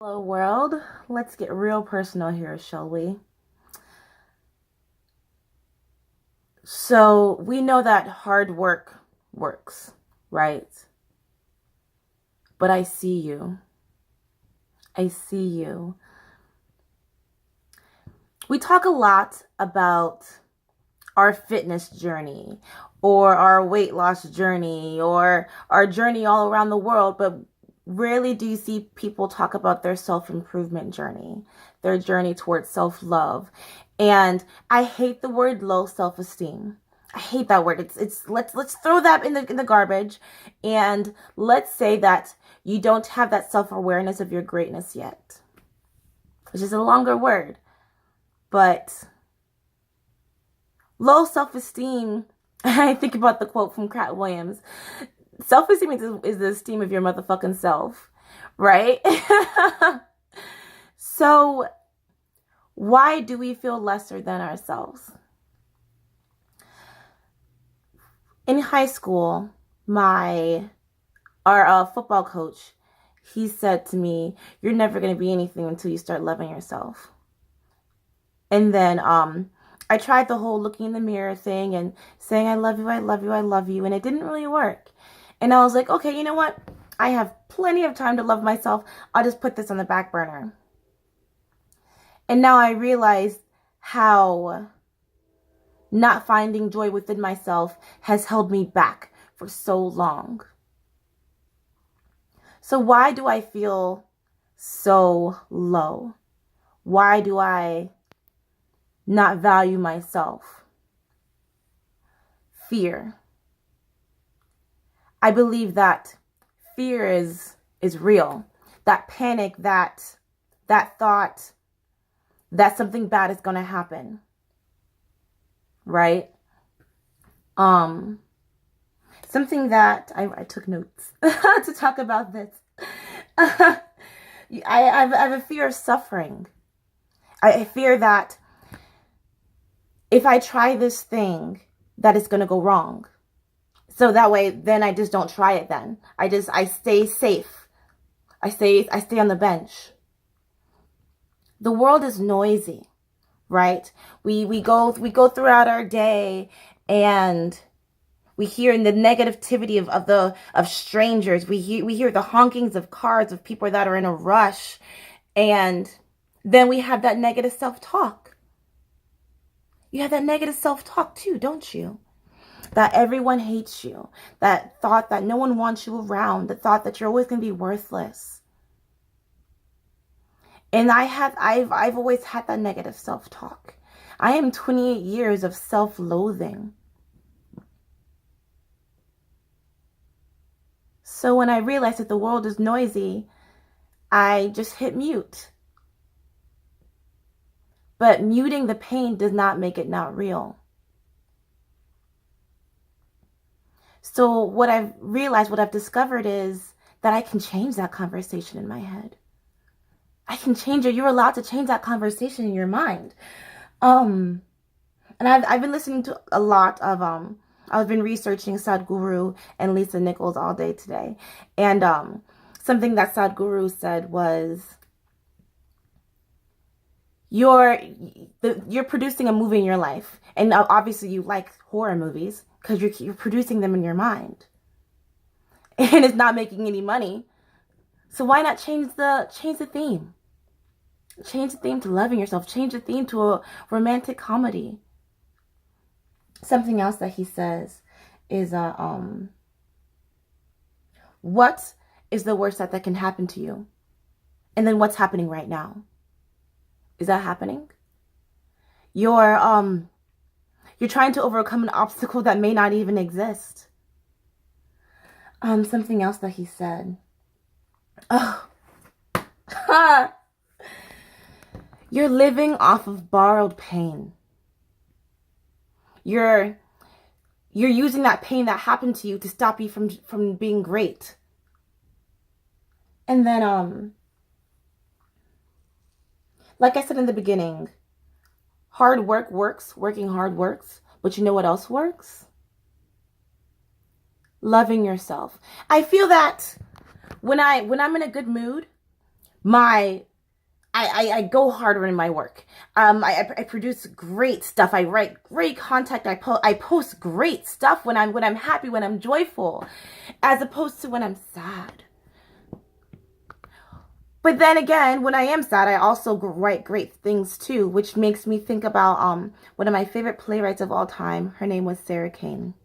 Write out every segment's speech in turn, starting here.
Hello, world. Let's get real personal here, shall we? So, we know that hard work works, right? But I see you. I see you. We talk a lot about our fitness journey or our weight loss journey or our journey all around the world, but rarely do you see people talk about their self-improvement journey, their journey towards self-love. And I hate the word low self-esteem. I hate that word. It's let's throw that in the garbage, and let's say that you don't have that self-awareness of your greatness yet. Which is a longer word, but low self-esteem. I think about the quote from Cat Williams. Self-esteem is the esteem of your motherfucking self, right? So why do we feel lesser than ourselves? In high school, our football coach, he said to me, "You're never going to be anything until you start loving yourself." And then I tried the whole looking in the mirror thing and saying, "I love you, I love you, I love you," and it didn't really work. And I was like, okay, you know what? I have plenty of time to love myself. I'll just put this on the back burner. And now I realize how not finding joy within myself has held me back for so long. So why do I feel so low? Why do I not value myself? Fear. I believe that fear is real. That panic, that thought that something bad is going to happen. Right? Something that I took notes to talk about this. I have a fear of suffering. I fear that if I try this thing, that it's going to go wrong. So that way, then I just don't try it then. I stay safe. I stay on the bench. The world is noisy, right? We go throughout our day and we hear the negativity of strangers. We hear the honkings of cars of people that are in a rush, and then we have that negative self-talk. You have that negative self-talk too, don't you? That everyone hates you, that thought that no one wants you around, the thought that you're always going to be worthless. And I've always had that negative self-talk. I am 28 years of self-loathing. So when I realized that the world is noisy, I just hit mute. But muting the pain does not make it not real. So what I've realized, what I've discovered is that I can change that conversation in my head. I can change it. You're allowed to change that conversation in your mind. And I've been listening to a lot of I've been researching Sadhguru and Lisa Nichols all day today. And something that Sadhguru said was, you're producing a movie in your life, and obviously you like horror movies because you're producing them in your mind, and it's not making any money. So why not change the theme? Change the theme to loving yourself. Change the theme to a romantic comedy. Something else that he says is what is the worst that can happen to you? And then what's happening right now? Is that happening? You're trying to overcome an obstacle that may not even exist. Something else that he said. Oh. You're living off of borrowed pain. You're using that pain that happened to you to stop you from being great. And then like I said in the beginning, hard work works, working hard works, but you know what else works? Loving yourself. I feel that when I'm in a good mood, I go harder in my work. I produce great stuff. I write great content. I post great stuff when I'm happy, when I'm joyful, as opposed to when I'm sad. But then again, when I am sad, I also write great things too, which makes me think about one of my favorite playwrights of all time. Her name was Cain.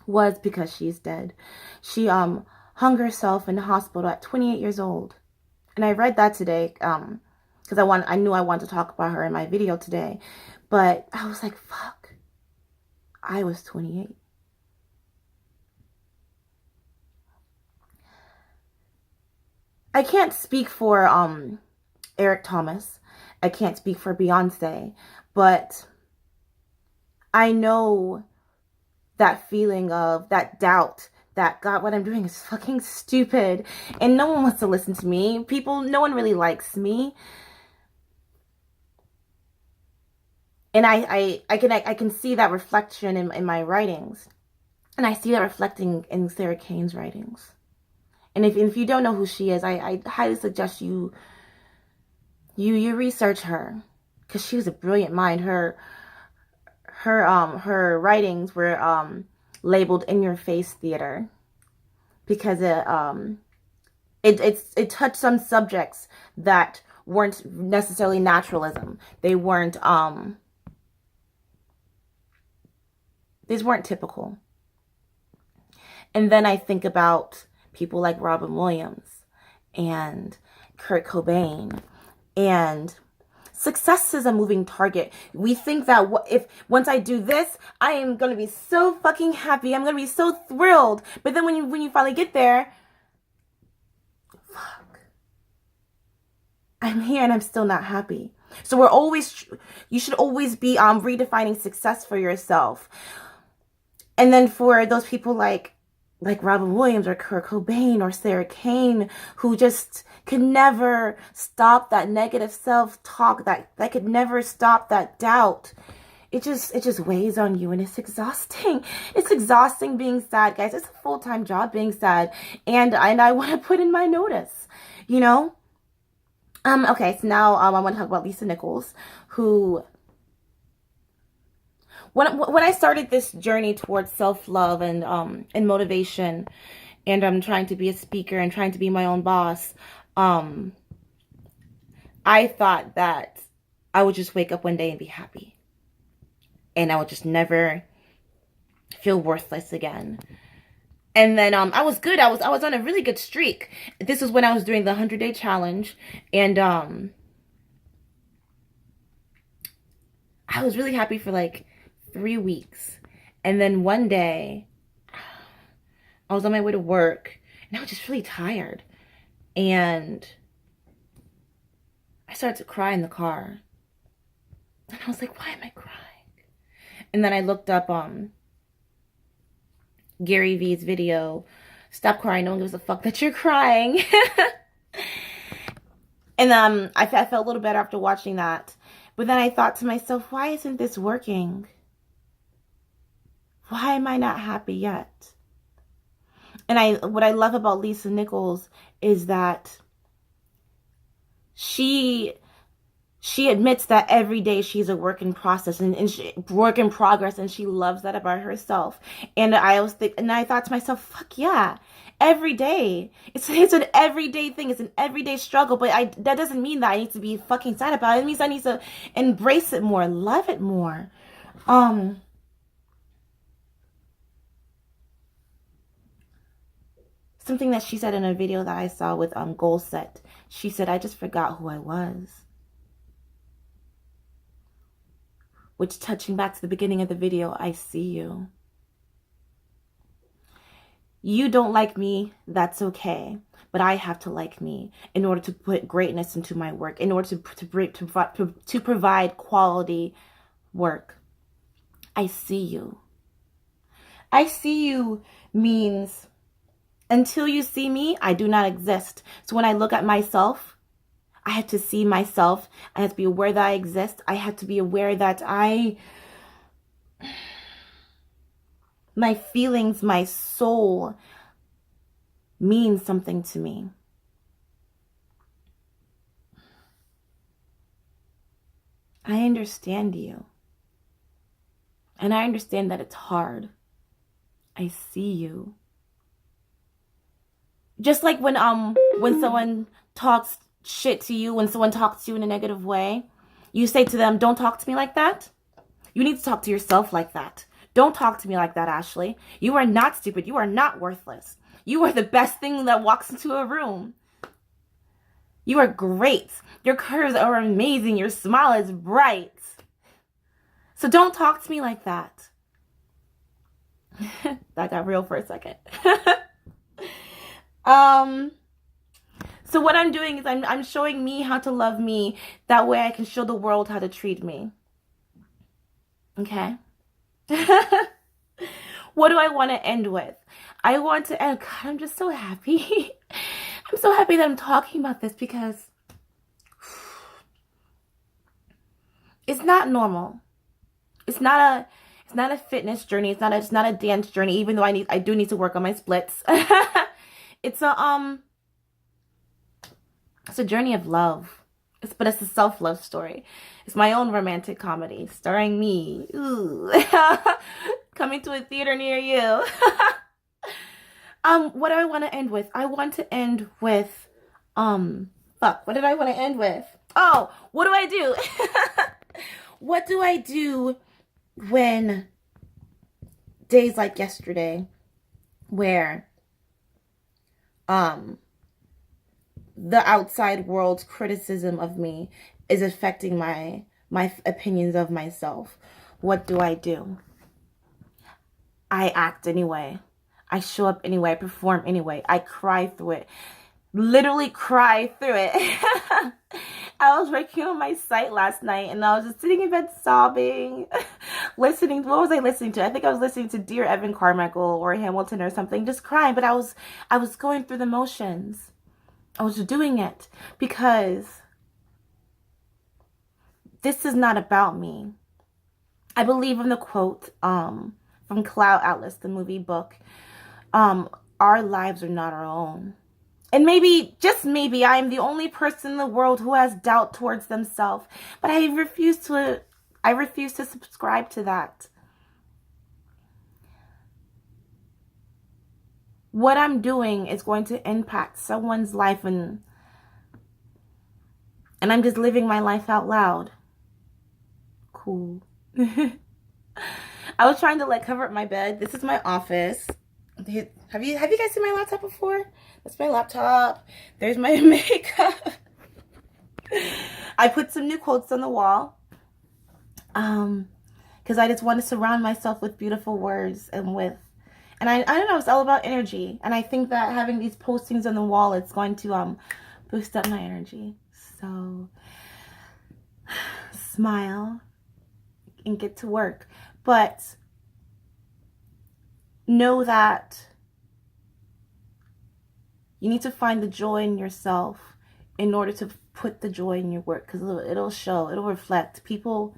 Was because she's dead. She hung herself in the hospital at 28 years old. And I read that today because I knew I wanted to talk about her in my video today. But I was like, fuck. I was 28. I can't speak for Eric Thomas. I can't speak for Beyonce, but I know that feeling of that doubt that, God, what I'm doing is fucking stupid and no one wants to listen to me. No one really likes me. And I can see that reflection in my writings. And I see that reflecting in Sarah Cain's writings. And if you don't know who she is, I highly suggest you research her, because she was a brilliant mind. Her writings were labeled in your face theater because it touched some subjects that weren't necessarily naturalism. These weren't typical. And then I think about people like Robin Williams and Kurt Cobain. And success is a moving target. We think that if once I do this, I am going to be so fucking happy. I'm going to be so thrilled. But then when you finally get there, fuck, I'm here and I'm still not happy. So you should always be redefining success for yourself. And then for those people like Robin Williams or Kurt Cobain or Sarah Cain, who just could never stop that negative self-talk, that could never stop that doubt. It just weighs on you and it's exhausting. It's exhausting being sad, guys. It's a full-time job being sad. And I want to put in my notice, you know? Okay, so now I want to talk about Lisa Nichols, who... When I started this journey towards self-love and motivation, and I'm trying to be a speaker and trying to be my own boss, I thought that I would just wake up one day and be happy. And I would just never feel worthless again. And then I was good. I was on a really good streak. This was when I was doing the 100-day challenge, and I was really happy for like 3 weeks. And then one day I was on my way to work and I was just really tired, and I started to cry in the car, and I was like, why am I crying? And then I looked up Gary Vee's video, Stop Crying, No One Gives a Fuck That You're Crying. And I felt a little better after watching that. But then I thought to myself, why isn't this working? Why am I not happy yet? And what I love about Lisa Nichols is that she admits that every day she's a work in process and work in progress, and she loves that about herself. And I thought to myself, fuck yeah, every day. It's an everyday thing. It's an everyday struggle. But that doesn't mean that I need to be fucking sad about it. It means I need to embrace it more, love it more. Something that she said in a video that I saw with Goal Set. She said, I just forgot who I was. Which, touching back to the beginning of the video, I see you. You don't like me, that's okay. But I have to like me in order to put greatness into my work, in order to provide quality work. I see you. I see you means until you see me, I do not exist. So when I look at myself, I have to see myself. I have to be aware that I exist. I have to be aware that my feelings, my soul means something to me. I understand you. And I understand that it's hard. I see you. Just like when someone talks shit to you, when someone talks to you in a negative way, you say to them, don't talk to me like that. You need to talk to yourself like that. Don't talk to me like that, Ashley. You are not stupid. You are not worthless. You are the best thing that walks into a room. You are great. Your curves are amazing. Your smile is bright. So don't talk to me like that. That got real for a second. So what I'm doing is I'm showing me how to love me. That way I can show the world how to treat me. Okay? What do I want to end with? I want to end, God, I'm just so happy. I'm so happy that I'm talking about this because it's not normal. It's not a fitness journey. It's not a dance journey, even though I do need to work on my splits. It's a journey of love. But it's a self-love story. It's my own romantic comedy starring me. Ooh. Coming to a theater near you. What do I want to end with? I want to end with what did I want to end with? Oh, what do I do? What do I do when days like yesterday where the outside world's criticism of me is affecting my opinions of myself? What do? I act anyway. I show up anyway. I perform anyway. I cry through it. Literally cry through it. I was working on my site last night and I was just sitting in bed sobbing, listening. What was I listening to? I think I was listening to Dear Evan Carmichael or Hamilton or something, just crying. But I was going through the motions. I was doing it because this is not about me. I believe in the quote from Cloud Atlas, the movie book, our lives are not our own. And maybe, just maybe, I am the only person in the world who has doubt towards themselves. But I refuse to subscribe to that. What I'm doing is going to impact someone's life, and I'm just living my life out loud. Cool. I was trying to cover up my bed. This is my office. Have you guys seen my laptop before? That's my laptop. There's my makeup. I put some new quotes on the wall. Because I just want to surround myself with beautiful words and I don't know, it's all about energy. And I think that having these postings on the wall, it's going to boost up my energy. So smile and get to work. But know that you need to find the joy in yourself in order to put the joy in your work, because it'll show, it'll reflect. People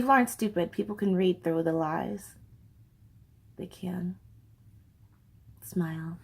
aren't stupid. People can read through the lies. They can. Smile.